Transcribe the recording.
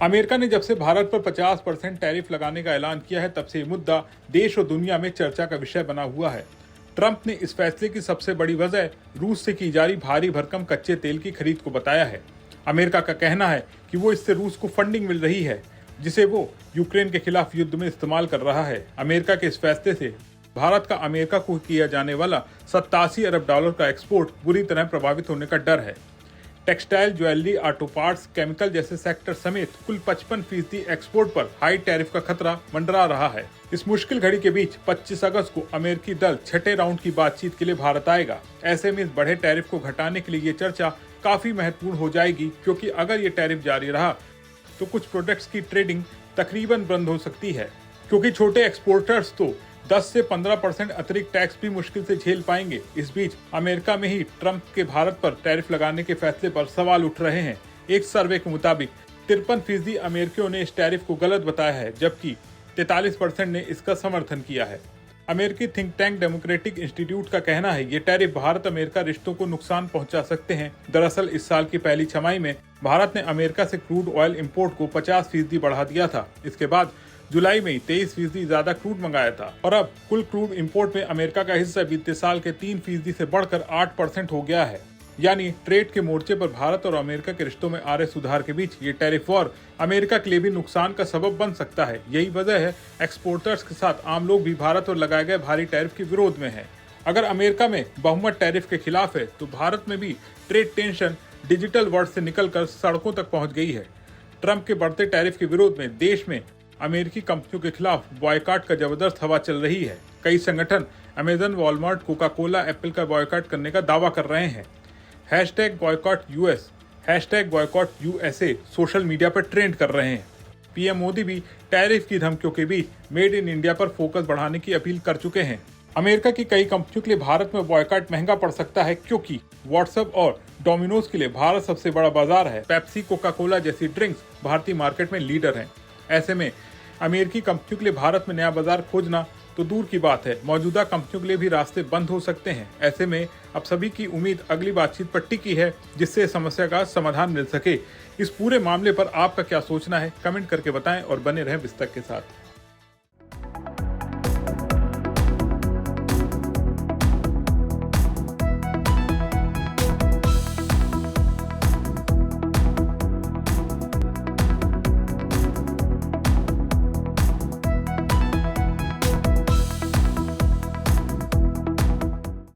America ने जब से भारत पर 50% टैरिफ लगाने का ऐलान किया है, तब से ये मुद्दा देश और दुनिया में चर्चा का विषय बना हुआ है। ट्रंप ने इस फैसले की सबसे बड़ी वजह रूस से की जा रही भारी भरकम कच्चे तेल की खरीद को बताया है। अमेरिका का कहना है कि वो इससे रूस को फंडिंग मिल रही है, जिसे वो यूक्रेन के खिलाफ युद्ध में इस्तेमाल कर रहा है। अमेरिका के इस फैसले से भारत का अमेरिका को किया जाने वाला $87 अरब का एक्सपोर्ट बुरी तरह प्रभावित होने का डर है। Textile, jewellery, auto parts, chemical जैसे सेक्टर समेत कुल 55% एक्सपोर्ट पर हाई टैरिफ का खतरा मंडरा रहा है। इस मुश्किल घड़ी के बीच 25 अगस्त को अमेरिकी दल छठे राउंड की बातचीत के लिए भारत आएगा। ऐसे में इस बढ़े टैरिफ को घटाने के लिए ये चर्चा काफी महत्वपूर्ण हो जाएगी, क्योंकि अगर ये टैरिफ जारी रहा तो कुछ प्रोडक्ट्स की ट्रेडिंग तकरीबन बंद हो सकती है, क्योंकि छोटे एक्सपोर्टर्स तो 10 से 15% अतिरिक्त टैक्स भी मुश्किल से झेल पाएंगे। इस बीच अमेरिका में ही ट्रंप के भारत पर टैरिफ लगाने के फैसले पर सवाल उठ रहे हैं। एक सर्वे के मुताबिक 53% अमेरिकियों ने इस टैरिफ को गलत बताया है, जबकि 43% ने इसका समर्थन किया है। अमेरिकी थिंक टैंक डेमोक्रेटिक इंस्टीट्यूट का कहना है ये टैरिफ भारत अमेरिका रिश्तों को नुकसान पहुंचा सकते हैं। दरअसल इस साल की पहली छमाही में भारत ने अमेरिका से क्रूड ऑयल इंपोर्ट को 50% बढ़ा दिया था। इसके बाद जुलाई में 23% ज्यादा क्रूड मंगाया था और अब कुल क्रूड इंपोर्ट में अमेरिका का हिस्सा बीते साल के 3% से बढ़कर 8% हो गया है। यानी ट्रेड के मोर्चे पर भारत और अमेरिका के रिश्तों में आ रहे सुधार के बीच ये टैरिफ वॉर अमेरिका के लिए भी नुकसान का सबब बन सकता है। यही वजह है एक्सपोर्टर्स के साथ आम लोग भी भारत और लगाए गए भारी टैरिफ के विरोध में है। अगर अमेरिका में बहुमत टैरिफ के खिलाफ है तो भारत में भी ट्रेड टेंशन डिजिटल वर्ल्ड से निकलकर सड़कों तक पहुंच गई है। ट्रंप के बढ़ते टैरिफ के विरोध में देश में अमेरिकी कंपनियों के खिलाफ बॉयकॉट का जबरदस्त हवा चल रही है। कई संगठन Amazon, Walmart, Coca Cola, Apple का बॉयकॉट करने का दावा कर रहे हैं। #boycott US, #boycott USA social media पर ट्रेंड कर रहे हैं। पीएम मोदी भी टैरिफ की धमकियों के बीच मेड इन इंडिया पर फोकस बढ़ाने की अपील कर चुके हैं। अमेरिका की कई कंपनियों के लिए भारत में बॉयकॉट महंगा पड़ सकता है, क्योंकि व्हाट्सएप और डोमिनोज के लिए भारत सबसे बड़ा बाजार है। पेप्सी, कोका कोला जैसी ड्रिंक्स भारतीय मार्केट में लीडर हैं। ऐसे में अमेरिकी कंपनियों के लिए भारत में नया बाजार खोजना तो दूर की बात है, मौजूदा कंपनियों के लिए भी रास्ते बंद हो सकते हैं। ऐसे में अब सभी की उम्मीद अगली बातचीत पर टिकी है, जिससे समस्या का समाधान मिल सके। इस पूरे मामले पर आपका क्या सोचना है, कमेंट करके बताएं और बने रहें बिस्तक के साथ।